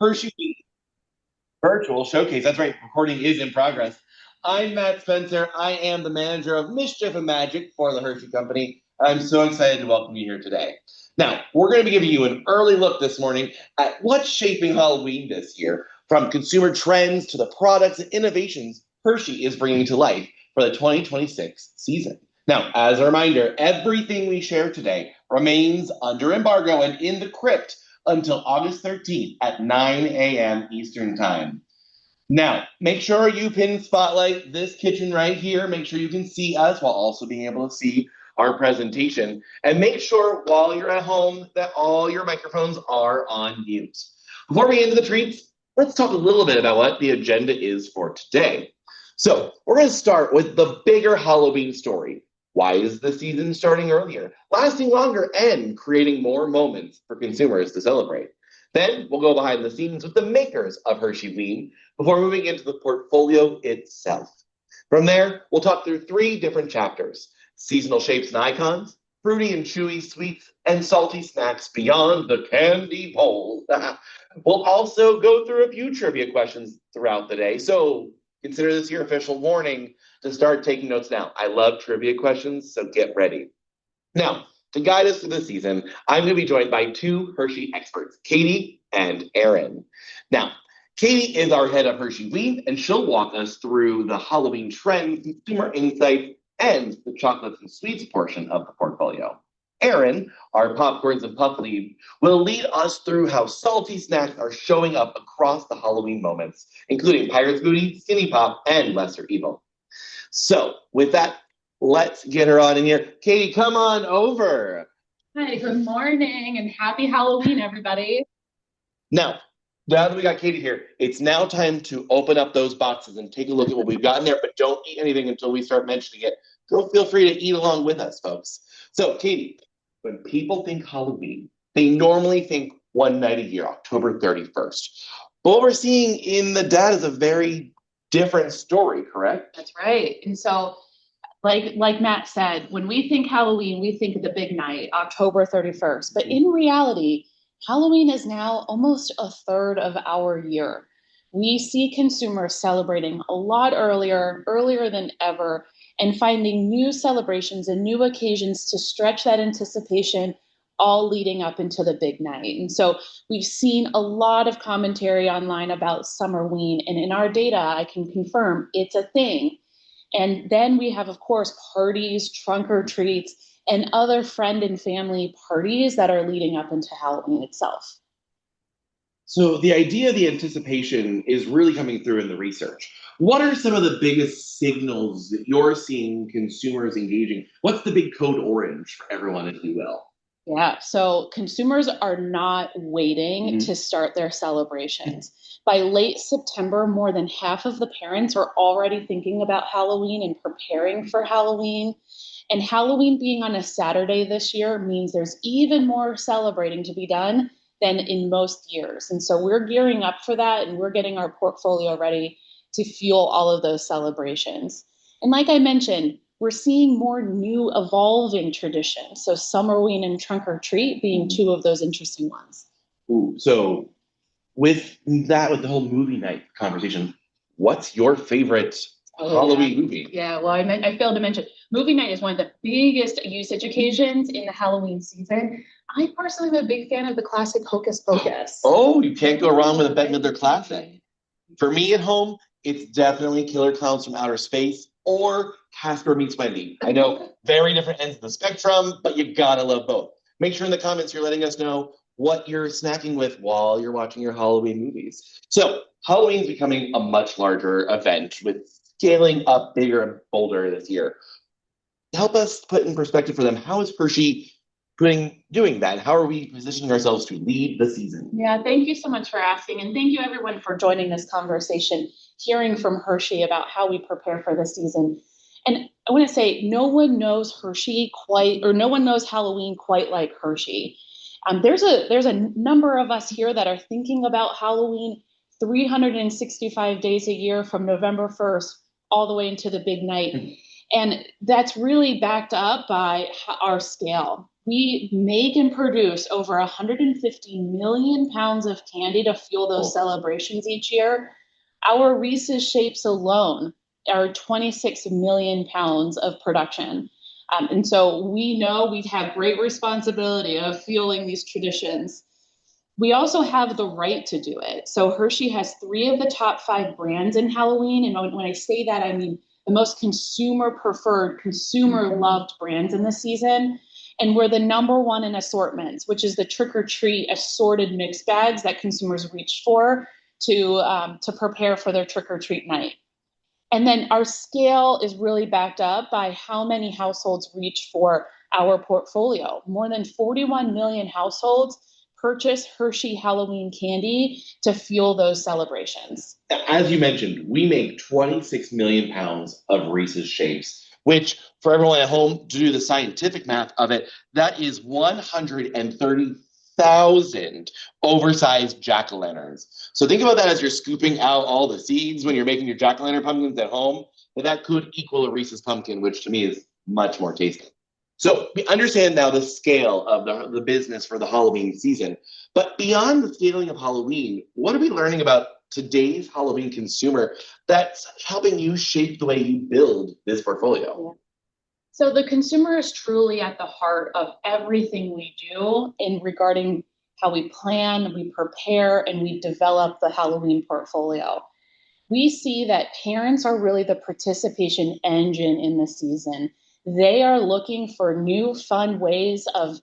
Hersheyween virtual showcase. That's right, recording is in progress. I'm Matt Spencer. I am the manager of Mischief and Magic for the Hershey Company. I'm so excited to welcome you here today. Now, we're going to be giving you an early look this morning at what's shaping Halloween this year, from consumer trends to the products and innovations Hershey is bringing to life for the 2026 season. Now, as a reminder, everything we share today remains under embargo and in the crypt until August 13th at 9 a.m. Eastern Time. Now, make sure you pin spotlight this kitchen right here. Make sure you can see us while also being able to see our presentation. And make sure while you're at home that all your microphones are on mute. Before we get into the treats, let's talk a little bit about what the agenda is for today. So we're going to start with the bigger Halloween story. Why is the season starting earlier, lasting longer, and creating more moments for consumers to celebrate? Then we'll go behind the scenes with the makers of Hersheyween before moving into the portfolio itself. From there, we'll talk through 3 different chapters: seasonal shapes and icons, fruity and chewy sweets, and salty snacks beyond the candy bowl. We'll also go through a few trivia questions throughout the day, so consider this your official warning to start taking notes now. I love trivia questions, so get ready. Now, to guide us through the season, I'm going to be joined by 2 Hershey experts, Katie and Erin. Now, Katie is our head of Hersheyween, and she'll walk us through the Halloween trends, consumer insights, and the chocolates and sweets portion of the portfolio. Erin, our popcorns and puff lead, will lead us through how salty snacks are showing up across the Halloween moments, including Pirate's Booty, Skinny Pop, and Lesser Evil. So, with that, let's get her on in here. Katie, come on over. Hi, good morning and happy Halloween, everybody. Now that we got Katie here, it's now time to open up those boxes and take a look at what we've got in there, but don't eat anything until we start mentioning it. So feel free to eat along with us, folks. So, Katie, when people think Halloween, they normally think one night a year, October 31st. But what we're seeing in the data is a very different story, correct? That's right. And so, like Matt said, when we think Halloween, we think of the big night, October 31st. But in reality, Halloween is now almost a third of our year. We see consumers celebrating a lot earlier than ever, and finding new celebrations and new occasions to stretch that anticipation, all leading up into the big night. And so we've seen a lot of commentary online about Summerween, and in our data, I can confirm it's a thing. And then we have, of course, parties, trunk or treats, and other friend and family parties that are leading up into Halloween itself. So the idea of the anticipation is really coming through in the research. What are some of the biggest signals that you're seeing consumers engaging? What's the big code orange for everyone, if you will? Yeah, so consumers are not waiting to start their celebrations. By late September, more than half of the parents are already thinking about Halloween and preparing for Halloween. And Halloween being on a Saturday this year means there's even more celebrating to be done than in most years. And so we're gearing up for that, and we're getting our portfolio ready to fuel all of those celebrations. And like I mentioned, we're seeing more new evolving traditions. So Summerween and Trunk or Treat being 2 of those interesting ones. Ooh, so with that, with the whole movie night conversation, what's your favorite Halloween movie? Yeah, well, I failed to mention, movie night is one of the biggest usage occasions in the Halloween season. I personally am a big fan of the classic Hocus Pocus. Oh, you can't go wrong with a Bette Midler classic. For me at home, it's definitely Killer Clowns from Outer Space or Casper Meets Wendy. I know, very different ends of the spectrum, but you gotta love both. Make sure in the comments you're letting us know what you're snacking with while you're watching your Halloween movies. So Halloween's becoming a much larger event with scaling up bigger and bolder this year. Help us put in perspective for them, how is Hershey doing that? How are we positioning ourselves to lead the season? Yeah, thank you so much for asking. And thank you everyone for joining this conversation, hearing from Hershey about how we prepare for the season. And I want to say, no one knows no one knows Halloween quite like Hershey. There's a number of us here that are thinking about Halloween 365 days a year from November 1st all the way into the big night. And that's really backed up by our scale. We make and produce over 150 million pounds of candy to fuel those celebrations each year. Our Reese's shapes alone are 26 million pounds of production. And so we know we have great responsibility of fueling these traditions. We also have the right to do it. So Hershey has 3 of the top 5 brands in Halloween. And when I say that, I mean the most consumer preferred, consumer loved brands in the season. And we're the #1 in assortments, which is the trick or treat assorted mix bags that consumers reach for to prepare for their trick or treat night. And then our scale is really backed up by how many households reach for our portfolio. More than 41 million households purchase Hershey Halloween candy to fuel those celebrations. As you mentioned, we make 26 million pounds of Reese's shapes, which for everyone at home to do the scientific math of it, that is 130,000 oversized jack-o'-lanterns. So think about that as you're scooping out all the seeds when you're making your jack-o'-lantern pumpkins at home. That could equal a Reese's pumpkin, which to me is much more tasty. So we understand now the scale of the business for the Halloween season. But beyond the scaling of Halloween, what are we learning about today's Halloween consumer that's helping you shape the way you build this portfolio? So the consumer is truly at the heart of everything we do in regarding how we plan, we prepare, and we develop the Halloween portfolio. We see that parents are really the participation engine in the season. They are looking for new fun ways of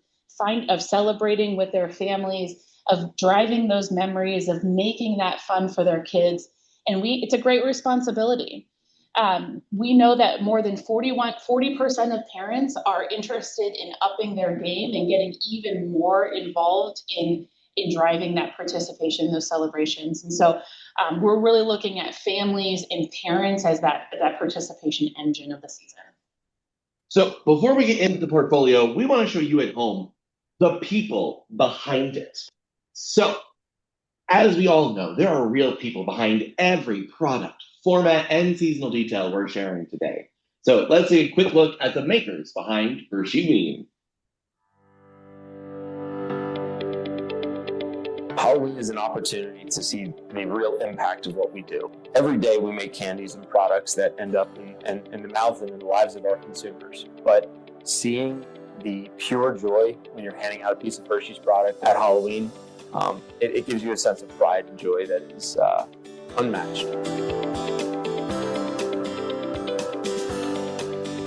celebrating with their families, of driving those memories, of making that fun for their kids. And it's a great responsibility. We know that more than 40% of parents are interested in upping their game and getting even more involved in driving that participation in those celebrations. And so we're really looking at families and parents as that participation engine of the season. So before we get into the portfolio, we want to show you at home the people behind it. So as we all know, there are real people behind every product, format, and seasonal detail we're sharing today. So let's take a quick look at the makers behind Hersheyween. Halloween is an opportunity to see the real impact of what we do. Every day we make candies and products that end up in the mouths and in the lives of our consumers. But seeing the pure joy when you're handing out a piece of Hershey's product at Halloween, it gives you a sense of pride and joy that is unmatched.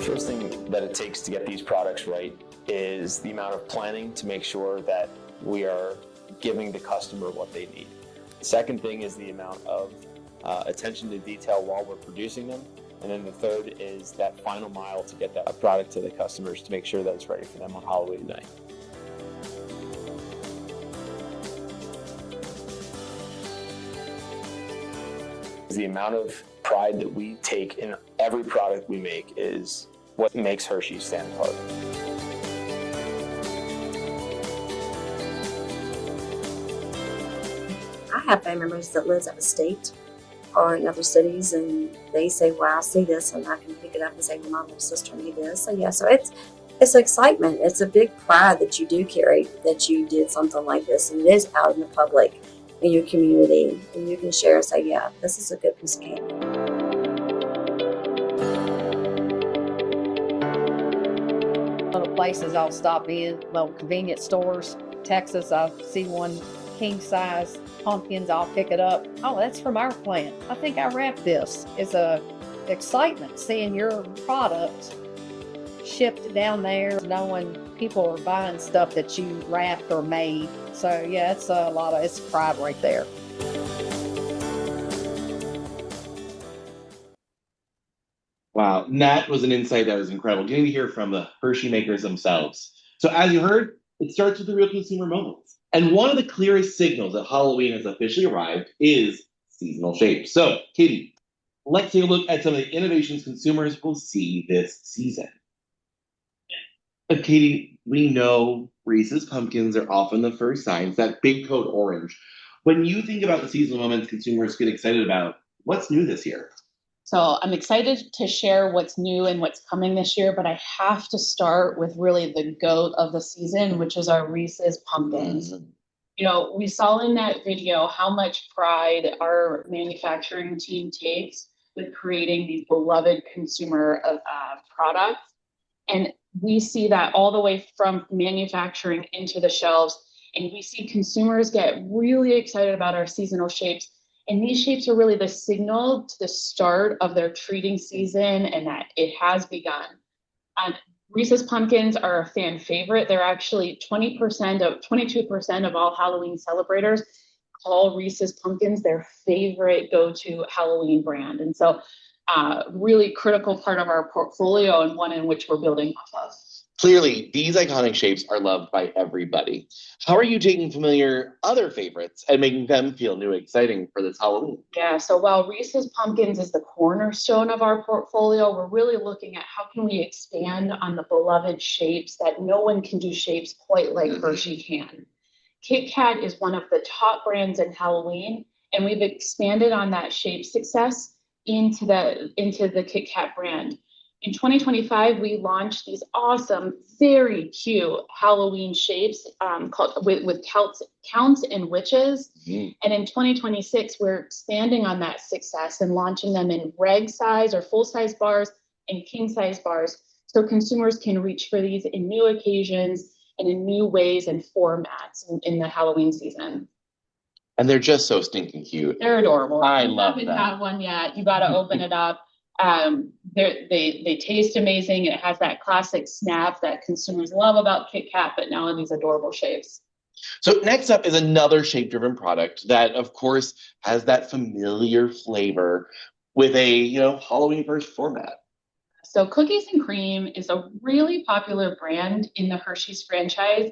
First thing that it takes to get these products right is the amount of planning to make sure that we are giving the customer what they need. The second thing is the amount of attention to detail while we're producing them. And then the third is that final mile to get that product to the customers to make sure that it's ready for them on Halloween night. The amount of pride that we take in every product we make is what makes Hershey stand apart. I have family members that lives out of state or in other cities, and they say, "Wow, I see this," and I can pick it up and say, "Well, my little sister made this." So yeah, so it's excitement. It's a big pride that you do carry that you did something like this, and it is out in the public in your community, and you can share and say, "Yeah, this is a good piece of candy." Little places I'll stop in, little convenience stores. Texas, I see one king size pumpkins, I'll pick it up. Oh, that's from our plant. I think I wrapped this. It's a excitement seeing your product shipped down there, knowing people are buying stuff that you wrapped or made. So yeah, it's pride right there. Wow, and that was an insight that was incredible. Getting to hear from the Hershey makers themselves. So as you heard, it starts with the real consumer moments. And one of the clearest signals that Halloween has officially arrived is seasonal shapes. So, Katie, let's take a look at some of the innovations consumers will see this season. Katie, we know Reese's pumpkins are often the first signs, that big code orange. When you think about the seasonal moments consumers get excited about, what's new this year? So I'm excited to share what's new and what's coming this year, but I have to start with really the GOAT of the season, which is our Reese's Pumpkins. You know, we saw in that video how much pride our manufacturing team takes with creating these beloved consumer products. And we see that all the way from manufacturing into the shelves. And we see consumers get really excited about our seasonal shapes. And these shapes are really the signal to the start of their treating season and that it has begun. Reese's Pumpkins are a fan favorite. They're actually 22% of all Halloween celebrators call Reese's Pumpkins their favorite go-to Halloween brand. And so really critical part of our portfolio and one in which we're building off of. Clearly, these iconic shapes are loved by everybody. How are you taking familiar other favorites and making them feel new and exciting for this Halloween? Yeah, so while Reese's Pumpkins is the cornerstone of our portfolio, we're really looking at how can we expand on the beloved shapes that no one can do shapes quite like Hershey can. KitKat is one of the top brands in Halloween, and we've expanded on that shape success into the KitKat brand. In 2025, we launched these awesome, very cute Halloween shapes called with counts and witches. And in 2026, we're expanding on that success and launching them in reg size or full size bars and king size bars, so consumers can reach for these in new occasions and in new ways and formats in the Halloween season. And they're just so stinking cute. They're adorable. I love them. If you haven't had one yet, you got to open it up. They taste amazing. It has that classic snap that consumers love about KitKat, but now in these adorable shapes. So next up is another shape-driven product that, of course, has that familiar flavor with a Halloween first format. So Cookies and Cream is a really popular brand in the Hershey's franchise,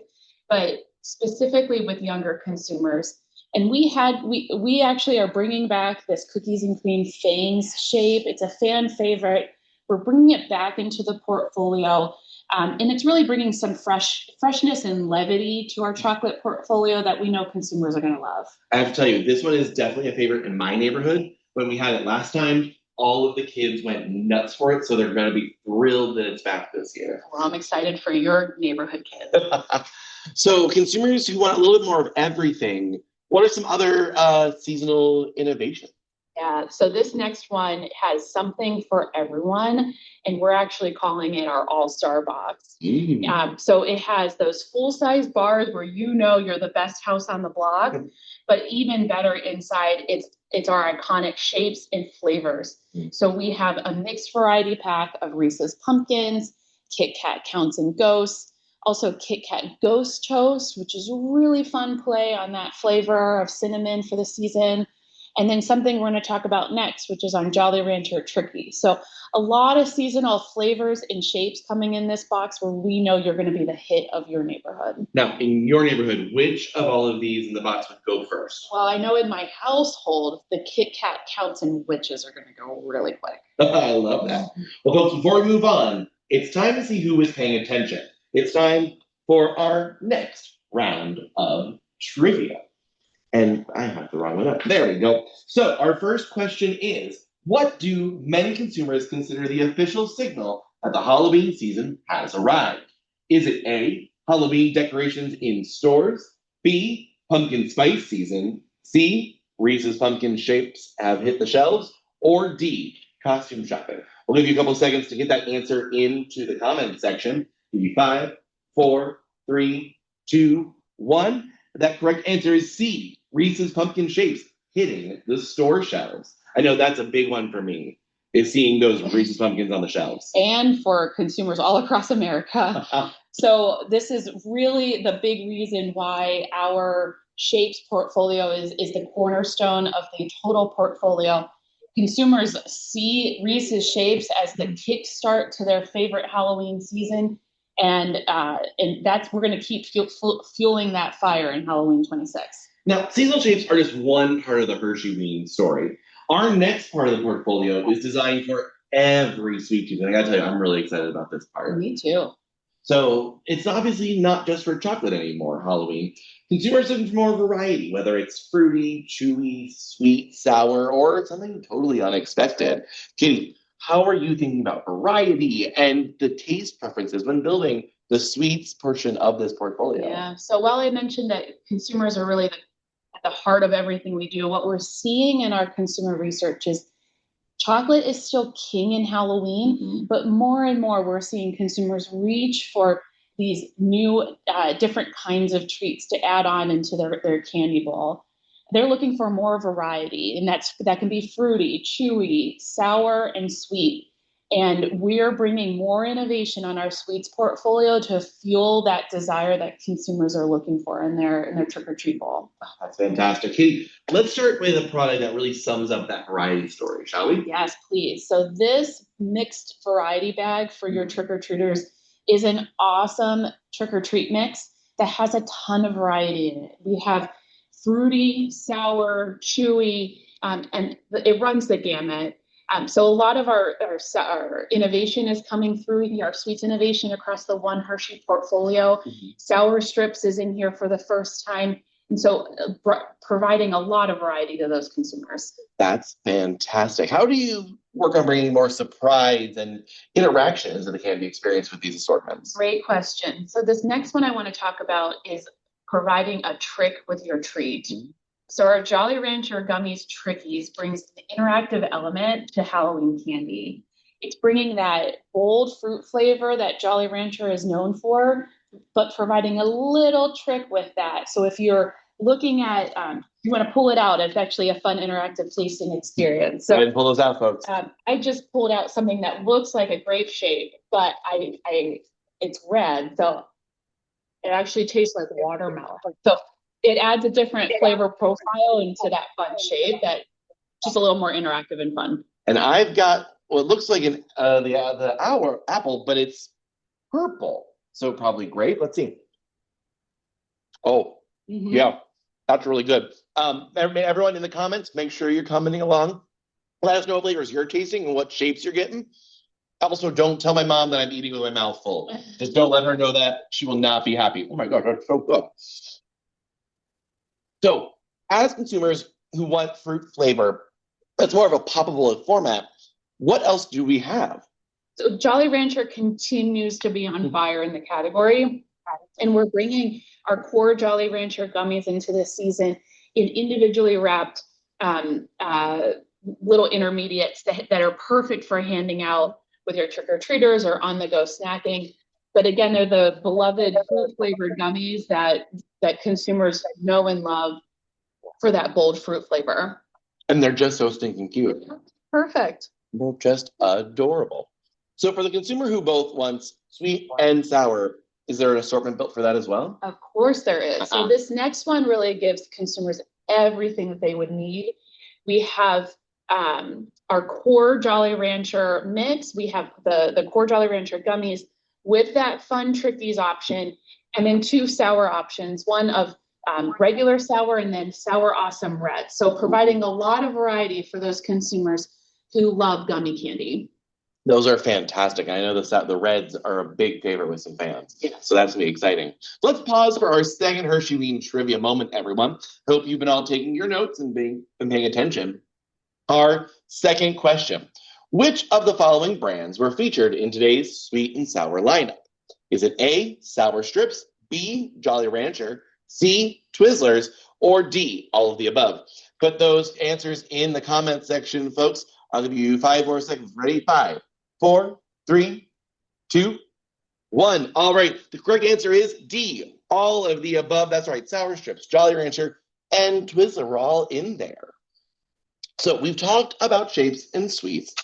but specifically with younger consumers. And we actually are bringing back this Cookies and Cream Fangs shape. It's a fan favorite. We're bringing it back into the portfolio. And it's really bringing some freshness and levity to our chocolate portfolio that we know consumers are going to love. I have to tell you, this one is definitely a favorite in my neighborhood. When we had it last time, all of the kids went nuts for it, so they're going to be thrilled that it's back this year. Well, I'm excited for your neighborhood kids. So consumers who want a little bit more of everything, what are some other seasonal innovations? Yeah, so this next one has something for everyone, and we're actually calling it our all-star box. So it has those full-size bars where you're the best house on the block, but even better inside, it's our iconic shapes and flavors. So we have a mixed variety pack of Reese's Pumpkins, KitKat Counts and Ghosts, also KitKat Ghost Toast, which is a really fun play on that flavor of cinnamon for the season. And then something we're going to talk about next, which is on Jolly Rancher Tricky. So a lot of seasonal flavors and shapes coming in this box where we know you're going to be the hit of your neighborhood. Now, in your neighborhood, which of all of these in the box would go first? Well, I know in my household, the KitKat Counts and Witches are going to go really quick. I love that. Well, folks, before we move on, it's time to see who is paying attention. It's time for our next round of trivia. And I have the wrong one up. There we go. So our first question is, what do many consumers consider the official signal that the Halloween season has arrived? Is it A, Halloween decorations in stores, B, pumpkin spice season, C, Reese's pumpkin shapes have hit the shelves, or D, costume shopping? We'll give you a couple seconds to get that answer into the comment section. Give you 5, 4, 3, 2, 1. That correct answer is C, Reese's pumpkin shapes hitting the store shelves. I know that's a big one for me, is seeing those Reese's pumpkins on the shelves. And for consumers all across America. So this is really the big reason why our shapes portfolio is the cornerstone of the total portfolio. Consumers see Reese's shapes as the kickstart to their favorite Halloween season. And we're going to keep fueling that fire in Halloween 26. Now, seasonal shapes are just one part of the Hersheyween story. Our next part of the portfolio is designed for every sweet tooth. And I got to tell you, I'm really excited about this part. Me too. So it's obviously not just for chocolate anymore, Halloween. Consumers are looking for more variety, whether it's fruity, chewy, sweet, sour, or something totally unexpected. Katie, how are you thinking about variety and the taste preferences when building the sweets portion of this portfolio? Yeah. So while I mentioned that consumers are really at the heart of everything we do, what we're seeing in our consumer research is chocolate is still king in Halloween, but more and more we're seeing consumers reach for these new, different kinds of treats to add on into their candy bowl. They're looking for more variety, and that can be fruity, chewy, sour, and sweet. And we're bringing more innovation on our sweets portfolio to fuel that desire that consumers are looking for in their trick or treat bowl. That's fantastic. Katie, let's start with a product that really sums up that variety story, shall we? Yes, please. So this mixed variety bag for your trick or treaters is an awesome trick or treat mix that has a ton of variety in it. We have fruity, sour, chewy, and it runs the gamut. So a lot of our innovation is coming through our sweets innovation across the One Hershey portfolio. Sour strips is in here for the first time. And so providing a lot of variety to those consumers. That's fantastic. How do you work on bringing more surprise and interaction into the candy experience with these assortments? Great question. So this next one I want to talk about is providing a trick with your treat. So our Jolly Rancher Gummies Trickies brings an interactive element to Halloween candy. It's bringing that bold fruit flavor that Jolly Rancher is known for, but providing a little trick with that. So if you're looking at, you want to pull it out, it's actually a fun interactive tasting experience. So go ahead and pull those out, folks. I just pulled out something that looks like a grape shape, but it's red, so it actually tastes like watermelon. So it adds a different flavor profile into that fun shape that just a little more interactive and fun. And I've got what looks like our apple, but it's purple. So probably great. Let's see. Oh, yeah, that's really good. Everyone in the comments, make sure you're commenting along. Let us know what flavors you're tasting and what shapes you're getting. Also, don't tell my mom that I'm eating with my mouth full. Just don't let her know that. She will not be happy. Oh my God, that's so good. So, as consumers who want fruit flavor, that's more of a poppable format. What else do we have? So Jolly Rancher continues to be on fire in the category, and we're bringing our core Jolly Rancher gummies into this season in individually wrapped little intermediates that are perfect for handing out with your trick-or-treaters or on-the-go snacking. But again, they're the beloved fruit-flavored gummies that consumers know and love for that bold fruit flavor. And they're just so stinking cute. Perfect. They're just adorable. So for the consumer who both wants sweet and sour, is there an assortment built for that as well? Of course there is. So this next one really gives consumers everything that they would need. We have our core Jolly Rancher mix. We have the core Jolly Rancher gummies with that fun Trickies option, and then two sour options, one of regular sour and then sour awesome red. So providing a lot of variety for those consumers who love gummy candy. Those are fantastic. I know the reds are a big favorite with some fans. Yeah. So that's going to be exciting. Let's pause for our second Hersheyween trivia moment, everyone. Hope you've been all taking your notes and paying attention. Our second question. Which of the following brands were featured in today's sweet and sour lineup? Is it A, Sour Strips, B, Jolly Rancher, C, Twizzlers, or D, all of the above? Put those answers in the comment section, folks. I'll give you 5 more seconds. Ready? 5, 4, 3, 2, 1. All right. The correct answer is D, all of the above. That's right. Sour Strips, Jolly Rancher, and Twizzler are all in there. So we've talked about shapes and sweets.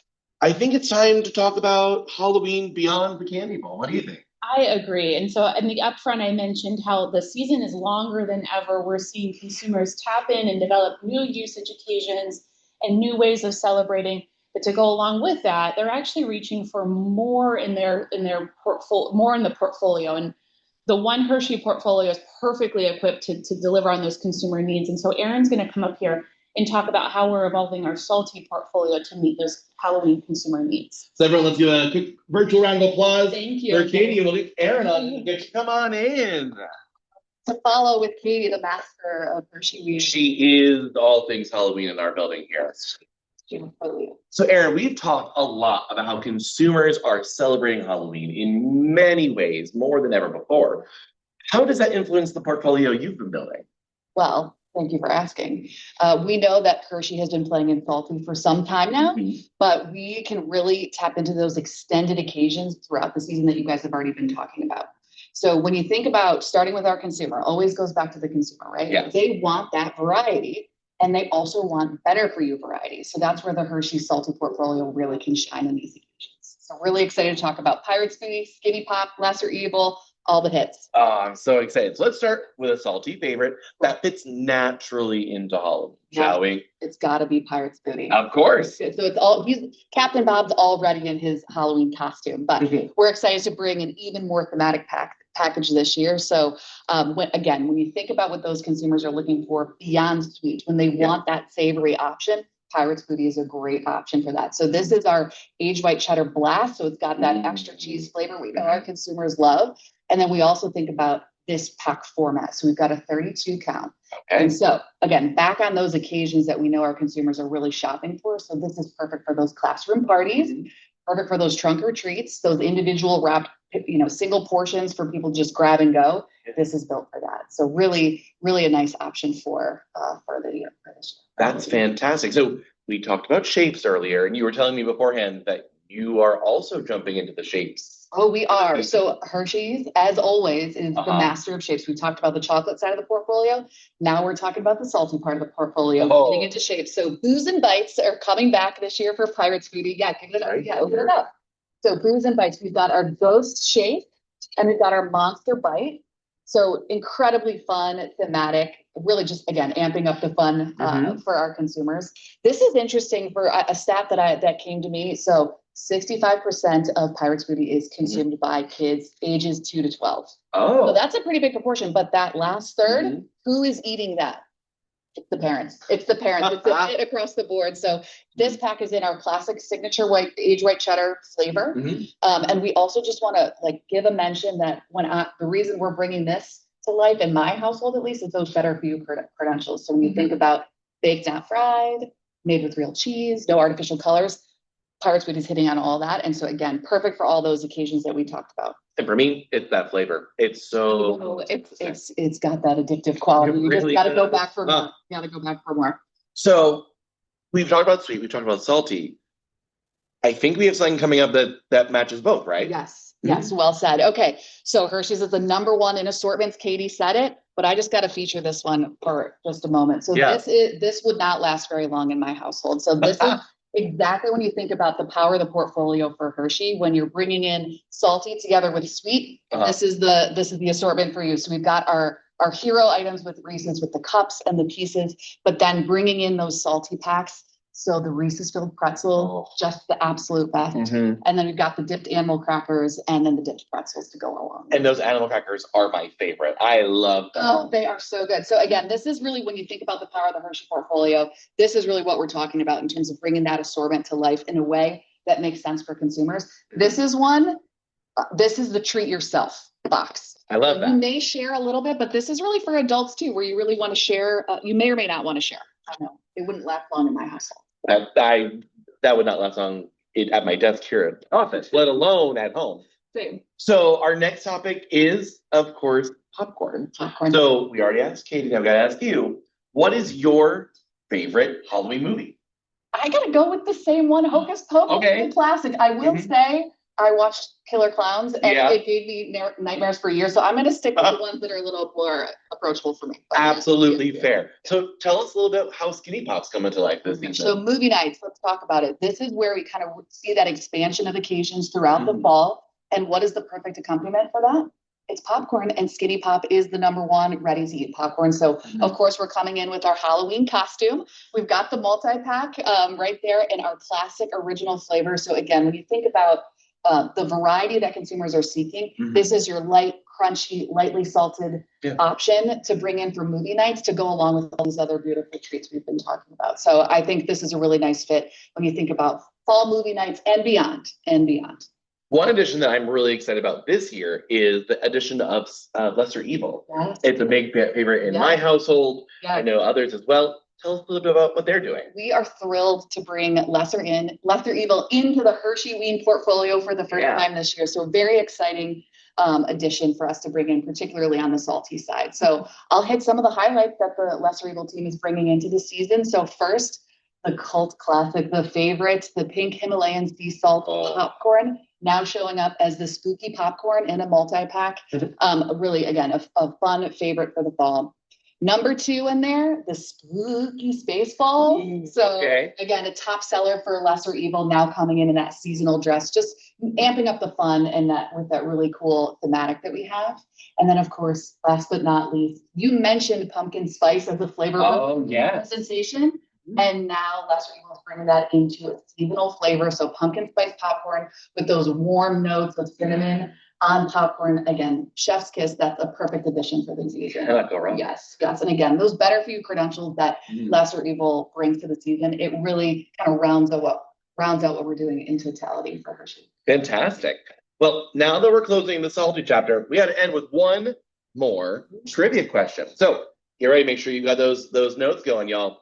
I think it's time to talk about Halloween beyond the candy bowl. What do you think? I agree. And so in the upfront, I mentioned how the season is longer than ever. We're seeing consumers tap in and develop new usage occasions and new ways of celebrating. But to go along with that, they're actually reaching for more in their portfolio, more in the portfolio. And the One Hershey portfolio is perfectly equipped to deliver on those consumer needs. And so Erin's going to come up here and talk about how we're evolving our salty portfolio to meet those Halloween consumer needs. So everyone, let's give a quick virtual round of applause Thank you. for Katie, and we'll get Aaron on. Get you come on in. To follow with Katie, the master of Hersheyween. She is all things Halloween in our building here. So, Aaron, we've talked a lot about how consumers are celebrating Halloween in many ways, more than ever before. How does that influence the portfolio you've been building? Well, thank you for asking. We know that Hershey has been playing in salty for some time now, but we can really tap into those extended occasions throughout the season that you guys have already been talking about. So when you think about starting with our consumer, always goes back to the consumer, right? Yeah. They want that variety, and they also want better for you variety. So that's where the Hershey salty portfolio really can shine in these occasions. So really excited to talk about Pirate's Booty, Skinny Pop, Lesser Evil, all the hits. Oh, I'm so excited. So let's start with a salty favorite that fits naturally into Halloween, shall we? It's got to be Pirate's Booty. Of course. So it's all, Captain Bob's already in his Halloween costume, but we're excited to bring an even more thematic package this year. So when you think about what those consumers are looking for beyond sweet, when they want that savory option, Pirate's Booty is a great option for that. So this is our aged white cheddar blast. So it's got that extra cheese flavor we know our consumers love. And then we also think about this pack format. So we've got a 32 count. Okay. And so again, back on those occasions that we know our consumers are really shopping for. So this is perfect for those classroom parties, perfect for those trunk or treats, those individual wrapped, single portions for people just grab and go. This is built for that. So really, really a nice option for the year. That's fantastic. So we talked about shapes earlier, and you were telling me beforehand that you are also jumping into the shapes. Oh, we are. So Hershey's, as always, is the master of shapes. We talked about the chocolate side of the portfolio. Now we're talking about the salty part of the portfolio, getting into shapes. So Booze and Bites are coming back this year for Pirate's Booty. Yeah, give it up. Yeah, open it up. So Booze and Bites, we've got our Ghost Shape, and we've got our Monster Bite. So incredibly fun, thematic, really just, again, amping up the fun for our consumers. This is interesting for a stat that came to me. So 65% of Pirate's Booty is consumed by kids ages 2 to 12. Oh. So that's a pretty big proportion. But that last third, who is eating that? It's the parents. It's the parents. It's a hit across the board. So this pack is in our classic signature aged white cheddar flavor. And we also just want to give a mention that the reason we're bringing this to life in my household, at least, is those better for you credentials. So when you think about baked, not fried, made with real cheese, no artificial colors, Pirate's Booty is hitting on all that. And so again, perfect for all those occasions that we talked about. And for me, it's that flavor. It's so it's got that addictive quality. You just got to go back for more. You got to go back for more. So we've talked about sweet, we've talked about salty. I think we have something coming up that matches both, right? Yes. Yes, well said. Okay, so Hershey's is the number one in assortments. Katie said it, but I just got to feature this one for just a moment. So this would not last very long in my household. So this is exactly when you think about the power of the portfolio for Hershey, when you're bringing in salty together with sweet, this is the assortment for you. So we've got our hero items with Reeses, with the cups and the pieces, but then bringing in those salty packs. So the Reeses filled pretzel, just the absolute best. And then we've got the dipped animal crackers and then the dipped pretzels to go along. And those animal crackers are my favorite. I love them. Oh, they are so good. So again, this is really, when you think about the power of the Hershey portfolio, this is really what we're talking about in terms of bringing that assortment to life in a way that makes sense for consumers. This is the treat yourself box. I love that. You may share a little bit, but this is really for adults too, where you really want to share. You may or may not want to share. I know it wouldn't last long in my household. That would not last long at my desk here at the office, let alone at home. Same. So our next topic is, of course, popcorn. So we already asked Katie, now I've got to ask you, what is your favorite Halloween movie? I got to go with the same one, Hocus Pocus, the classic. I will say I watched Killer Clowns, and it gave me nightmares for years. So I'm going to stick with the ones that are a little more approachable for me. Absolutely fair. So tell us a little bit how Skinny Pop's coming to life this season. So movie nights, let's talk about it. This is where we kind of see that expansion of occasions throughout the fall. And what is the perfect accompaniment for that? It's popcorn, and Skinny Pop is the number one ready to eat popcorn. So of course we're coming in with our Halloween costume. We've got the multi-pack right there in our classic original flavor. So again, when you think about the variety that consumers are seeking, this is your light, crunchy, lightly salted option to bring in for movie nights to go along with all these other beautiful treats we've been talking about. So I think this is a really nice fit when you think about fall movie nights and beyond and beyond. One addition that I'm really excited about this year is the addition of Lesser Evil. Yes. It's a big favorite in my household. I know others as well. Tell us a little bit about what they're doing. We are thrilled to bring Lesser Evil into the Hersheyween portfolio for the first time this year. So a very exciting addition for us to bring in, particularly on the salty side. So I'll hit some of the highlights that the Lesser Evil team is bringing into the season. So first, the cult classic, the favorite, the pink Himalayan sea salt popcorn, now showing up as the spooky popcorn in a multi-pack. Really, again, a fun favorite for the fall. Number 2 in there, the spooky Spaceball. So again, a top seller for Lesser Evil, now coming in that seasonal dress, just amping up the fun and that with that really cool thematic that we have. And then, of course, last but not least, you mentioned pumpkin spice as a flavor sensation. And now Lesser Evil is bringing that into a seasonal flavor. So pumpkin spice popcorn with those warm notes of cinnamon on popcorn. Again, chef's kiss. That's a perfect addition for the season. Cannot go wrong. Yes. And again, those better for you credentials that Lesser Evil brings to the season, it really kind of rounds out what we're doing in totality for Hershey. Fantastic. Well, now that we're closing the salty chapter, we got to end with one more trivia question. So get ready. Make sure you got those notes going, y'all.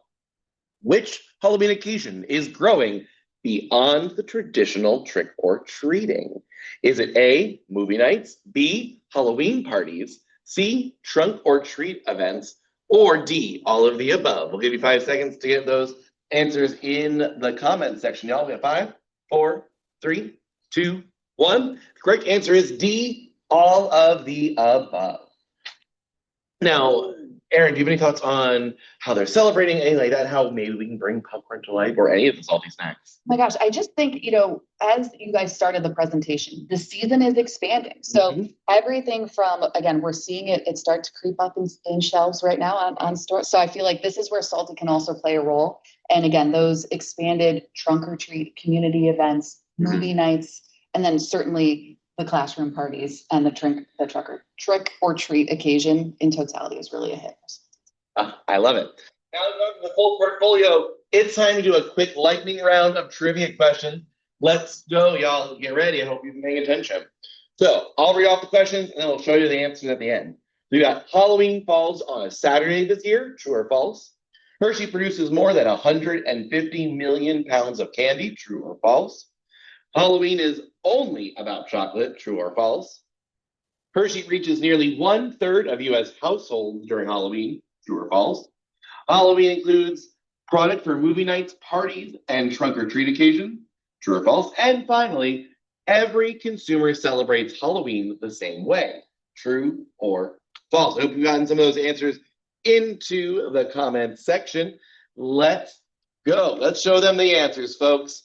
Which Halloween occasion is growing beyond the traditional trick or treating? Is it A, movie nights, B, Halloween parties, C, trunk or treat events, or D, all of the above? We'll give you 5 seconds to get those answers in the comment section, y'all. We have 5, 4, 3, 2, 1. The correct answer is D, all of the above. Now, Erin, do you have any thoughts on how they're celebrating, anything like that, how maybe we can bring popcorn to life or any of the salty snacks? Oh my gosh, I just think, as you guys started the presentation, the season is expanding. So everything from, again, we're seeing it start to creep up in shelves right now on stores. So I feel like this is where salty can also play a role. And again, those expanded trunk or treat community events, movie nights, and then certainly the classroom parties and the trick or treat occasion in totality is really a hit. I love it. Now going to the full portfolio, it's time to do a quick lightning round of trivia questions. Let's go, y'all. Get ready. I hope you've been paying attention. So I'll read off the questions and then we'll show you the answers at the end. We got Halloween falls on a Saturday this year. True or false? Hershey produces more than 150 million pounds of candy. True or false? Halloween is only about chocolate. True or false? Hershey reaches nearly 1/3 of U.S. households during Halloween. True or false? Halloween includes product for movie nights, parties, and trunk or treat occasions. True or false? And finally, every consumer celebrates Halloween the same way. True or false? I hope you've gotten some of those answers into the comments section. Let's go. Let's show them the answers, folks.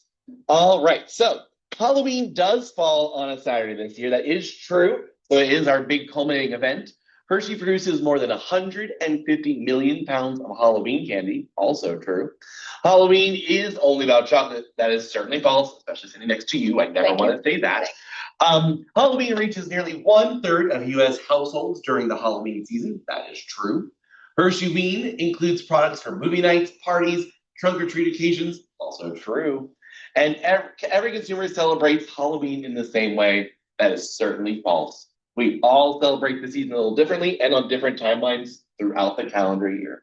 All right. So Halloween does fall on a Saturday this year. That is true. So it is our big culminating event. Hershey produces more than 150 million pounds of Halloween candy. Also true. Halloween is only about chocolate. That is certainly false, especially sitting next to you. I never want to say that. Halloween reaches nearly 1/3 of U.S. households during the Halloween season. That is true. Hersheyween includes products for movie nights, parties, trunk or treat occasions. Also true. And every consumer celebrates Halloween in the same way. That is certainly false. We all celebrate the season a little differently and on different timelines throughout the calendar year.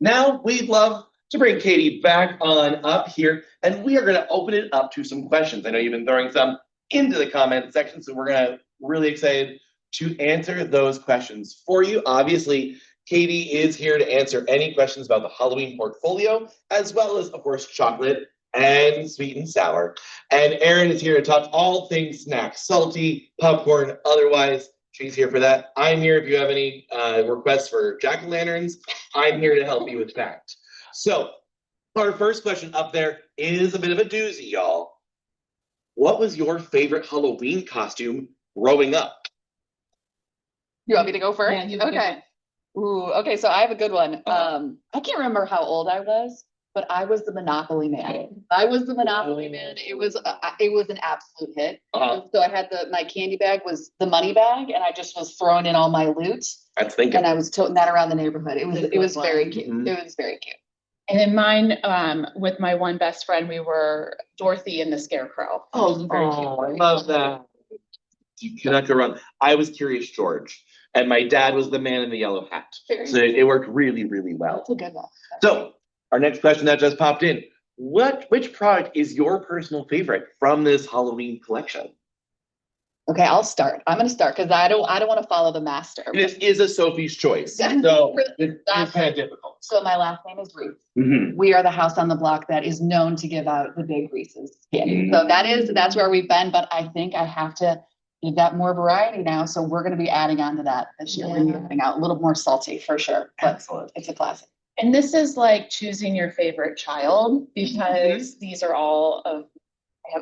Now, we'd love to bring Katie back on up here, and we are going to open it up to some questions. I know you've been throwing some into the comment section, so we're going to really excited to answer those questions for you. Obviously, Katie is here to answer any questions about the Halloween portfolio, as well as, of course, chocolate and sweet and sour. And Erin is here to talk all things snacks, salty, popcorn, otherwise. She's here for that. I'm here if you have any requests for jack-o'-lanterns. I'm here to help you with that. So our first question up there is a bit of a doozy, y'all. What was your favorite Halloween costume growing up? You want me to go first? Yeah, okay. Ooh, okay, so I have a good one. I can't remember how old I was, but I was the Monopoly man. I was the Monopoly man. It was an absolute hit. So I had my candy bag was the money bag, and I just was throwing in all my loot. That's thinking. And I was toting that around the neighborhood. It was very cute. Mhm. It was very cute. And then mine, with my one best friend, we were Dorothy and the Scarecrow. Oh, I love that. You cannot go wrong. I was Curious George, and my dad was the man in the yellow hat. So it worked really, really well. That's a good one. So our next question that just popped in: which product is your personal favorite from this Halloween collection? Okay, I'll start. I'm going to start because I don't want to follow the master. This is a Sophie's choice, so it's kind of difficult. So my last name is Reeses. Mm-hmm. We are the house on the block that is known to give out the big Reeses candy. So that's where we've been, but I think I have to give that more variety now. So we're going to be adding on to that this year. We're going to be giving out a little more salty for sure. Excellent. It's a classic. And this is like choosing your favorite child because these are all of,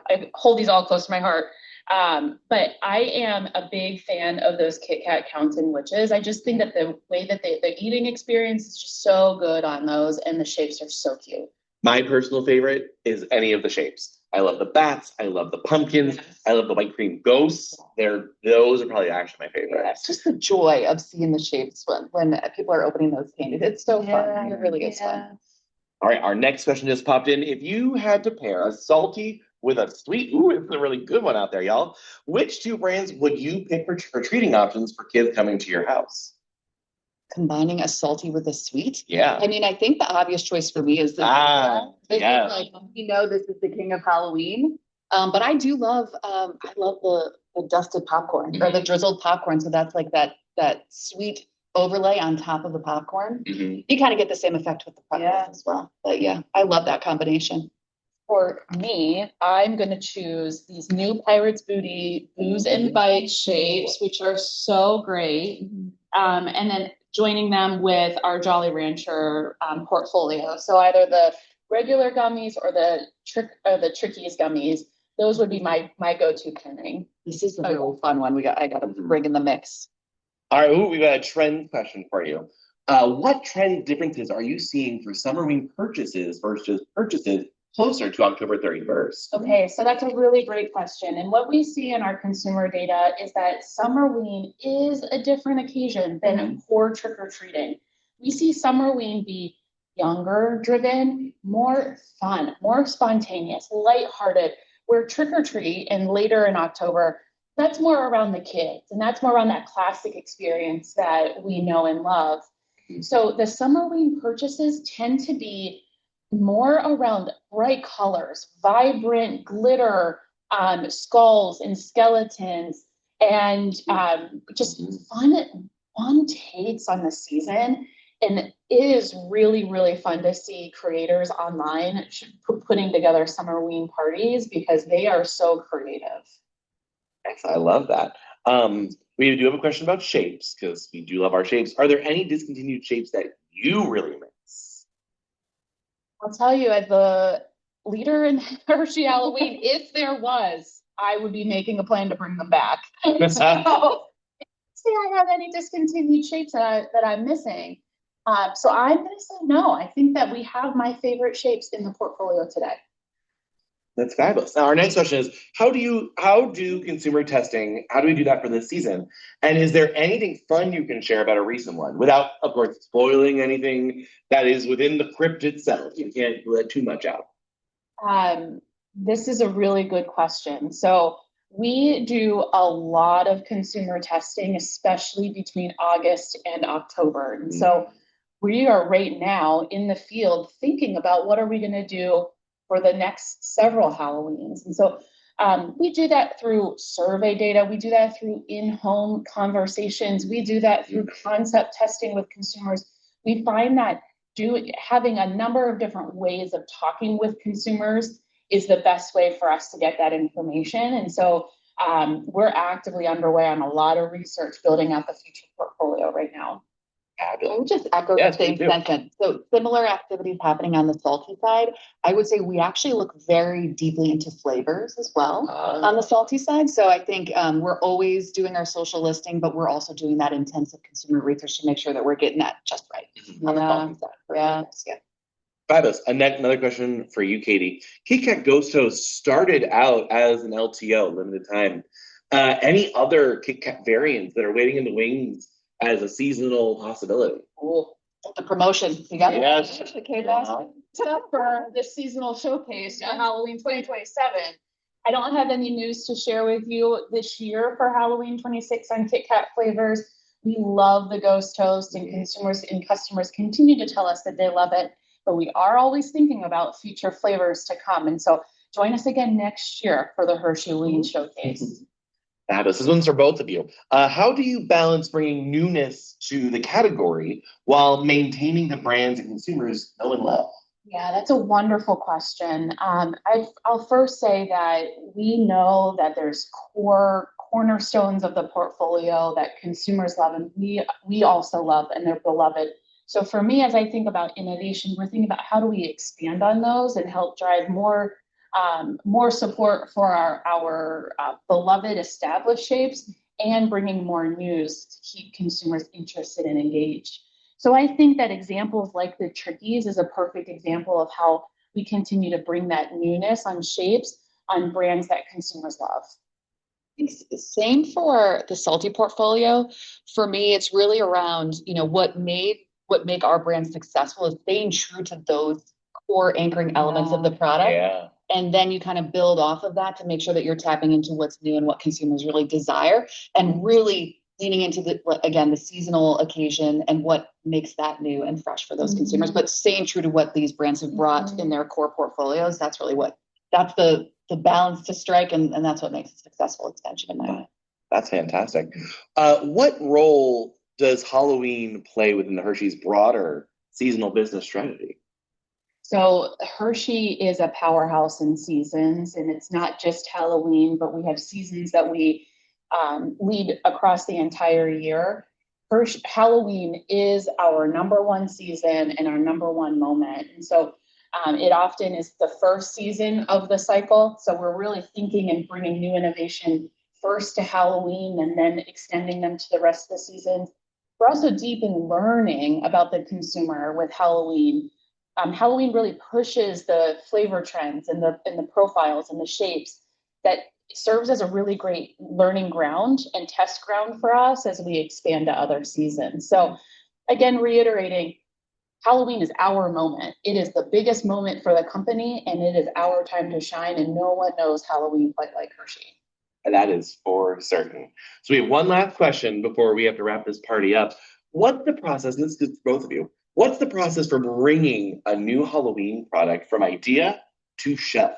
I hold these all close to my heart. But I am a big fan of those KitKat Counting Witches. I just think that the way that the eating experience is just so good on those, and the shapes are so cute. My personal favorite is any of the shapes. I love the bats. I love the pumpkins. Yes. I love the white cream ghosts. Those are probably actually my favorite. Yeah, it's just the joy of seeing the shapes when people are opening those candies. It's so fun. It really is fun. All right, our next question just popped in. If you had to pair a salty with a sweet, ooh, it's a really good one out there, y'all. Which two brands would you pick for trick-or-treating options for kids coming to your house? Combining a salty with a sweet? Yeah. I mean, I think the obvious choice for me is yeah. Like, we know this is the king of Halloween. But I do love, I love the dusted popcorn or the drizzled popcorn. So that's like that sweet overlay on top of the popcorn. Mm-hmm. You kind of get the same effect with the pretzels as well. But yeah, I love that combination. For me, I'm going to choose these new Pirates Booty Booze and Bite shapes, which are so great. And then joining them with our Jolly Rancher portfolio. So either the regular gummies or the Trickies gummies. Those would be my go-to pairing. This is a real fun one. I got to bring in the mix. All right, we got a trend question for you. What trend differences are you seeing for Summerween purchases versus purchases closer to October 31st? Okay, so that's a really great question. And what we see in our consumer data is that Summerween is a different occasion than core trick-or-treating. We see Summerween be younger driven, more fun, more spontaneous, lighthearted, where trick-or-treat and later in October, that's more around the kids and that's more around that classic experience that we know and love. So the Summerween purchases tend to be more around bright colors, vibrant glitter, skulls and skeletons, and just fun takes on the season. And it is really, really fun to see creators online putting together Summerween parties because they are so creative. I love that. We do have a question about shapes because we do love our shapes. Are there any discontinued shapes that you really miss? I'll tell you, as the leader in Hershey Halloween, if there was, I would be making a plan to bring them back. So, see, I have any discontinued shapes that I'm missing. So I'm going to say no. I think that we have my favorite shapes in the portfolio today. That's fabulous. Now, our next question is, how do consumer testing, how do we do that for this season? And is there anything fun you can share about a recent one without, of course, spoiling anything that is within the crypt itself? You can't let too much out. This is a really good question. So we do a lot of consumer testing, especially between August and October. And so we are right now in the field thinking about what are we going to do for the next several Halloweens. And so we do that through survey data. We do that through in-home conversations. We do that through concept testing with consumers. We find that having a number of different ways of talking with consumers is the best way for us to get that information. And so we're actively underway on a lot of research building out the future portfolio right now. I would just echo the same sentence. So similar activities happening on the salty side. I would say we actually look very deeply into flavors as well on the salty side. So I think we're always doing our social listing, but we're also doing that intensive consumer research to make sure that we're getting that just right on the salty side. Yeah. Fabulous. Another question for you, Katie. KitKat Ghost Toast started out as an LTO, limited time. Any other KitKat variants that are waiting in the wings as a seasonal possibility? Cool. The promotion. You got Yes. it? Okay, that's for this seasonal showcase for Halloween 2027. I don't have any news to share with you this year for Halloween 26 on KitKat flavors. We love the Ghost Toast, and consumers and customers continue to tell us that they love it. But we are always thinking about future flavors to come. And so join us again next year for the Hersheyween showcase. Fabulous. This one's for both of you. How do you balance bringing newness to the category while maintaining the brands and consumers know and love? Yeah, that's a wonderful question. I'll first say that we know that there's cornerstones of the portfolio that consumers love, and we also love, and they're beloved. So for me, as I think about innovation, we're thinking about how do we expand on those and help drive more support for our beloved established shapes, and bringing more news to keep consumers interested and engaged. So I think that examples like the Trickies is a perfect example of how we continue to bring that newness on shapes on brands that consumers love. Same for the salty portfolio. For me, it's really around, what make our brand successful is staying true to those core anchoring elements of the product. Yeah. And then you kind of build off of that to make sure that you're tapping into what's new and what consumers really desire, and really leaning into the seasonal occasion and what makes that new and fresh for those consumers, but staying true to what these brands have brought in their core portfolios. That's really that's the balance to strike. And that's what makes a successful extension in my mind. That's fantastic. What role does Halloween play within the Hershey's broader seasonal business strategy? So Hershey is a powerhouse in seasons, and it's not just Halloween, but we have seasons that we lead across the entire year. Halloween is our number one season and our number one moment. And so it often is the first season of the cycle. So we're really thinking and bringing new innovation first to Halloween and then extending them to the rest of the season. We're also deep in learning about the consumer with Halloween. Halloween really pushes the flavor trends and the profiles and the shapes that serves as a really great learning ground and test ground for us as we expand to other seasons. So again, reiterating, Halloween is our moment. It is the biggest moment for the company, and it is our time to shine, and no one knows Halloween quite like Hershey. And that is for certain. So we have one last question before we have to wrap this party up. What's the process, and this is for both of you, what's the process for bringing a new Halloween product from idea to shelf?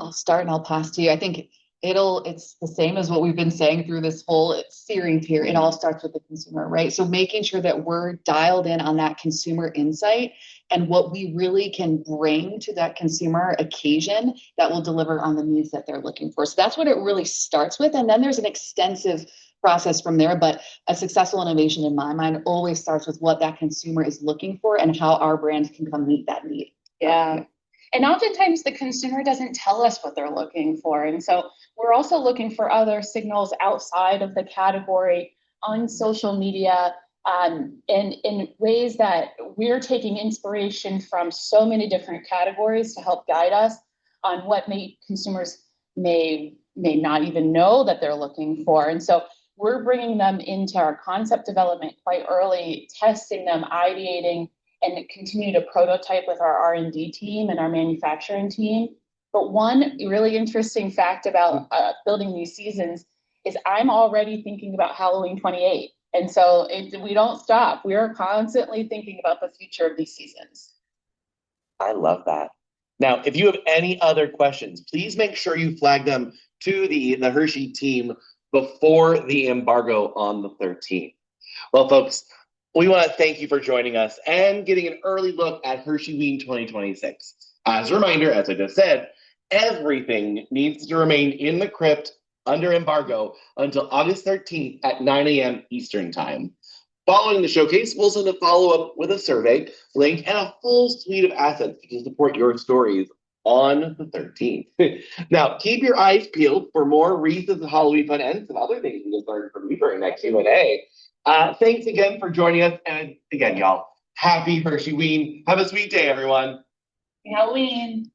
I'll start and I'll pass to you. I think it's the same as what we've been saying through this whole series here. It all starts with the consumer, right? So making sure that we're dialed in on that consumer insight and what we really can bring to that consumer occasion that will deliver on the needs that they're looking for. So that's what it really starts with. And then there's an extensive process from there. But a successful innovation in my mind always starts with what that consumer is looking for and how our brand can come meet that need. Yeah. And oftentimes the consumer doesn't tell us what they're looking for. And so we're also looking for other signals outside of the category on social media, and in ways that we're taking inspiration from so many different categories to help guide us on what consumers may not even know that they're looking for. And so we're bringing them into our concept development quite early, testing them, ideating, and continue to prototype with our R&D team and our manufacturing team. But one really interesting fact about building these seasons is I'm already thinking about Halloween 28. And so we don't stop. We are constantly thinking about the future of these seasons. I love that. Now, if you have any other questions, please make sure you flag them to the Hershey team before the embargo on the 13th. Well, folks, we want to thank you for joining us and getting an early look at Hersheyween 2026. As a reminder, as I just said, everything needs to remain in the crypt under embargo until August 13th at 9 a.m. Eastern Time. Following the showcase, we'll send a follow-up with a survey link and a full suite of assets to support your stories on the 13th. Now, keep your eyes peeled for more Reese's Halloween fun and some other things you can learn from me during that Q&A. Thanks again for joining us. And again, y'all, Happy Hershey Ween. Have a sweet day, everyone. Halloween.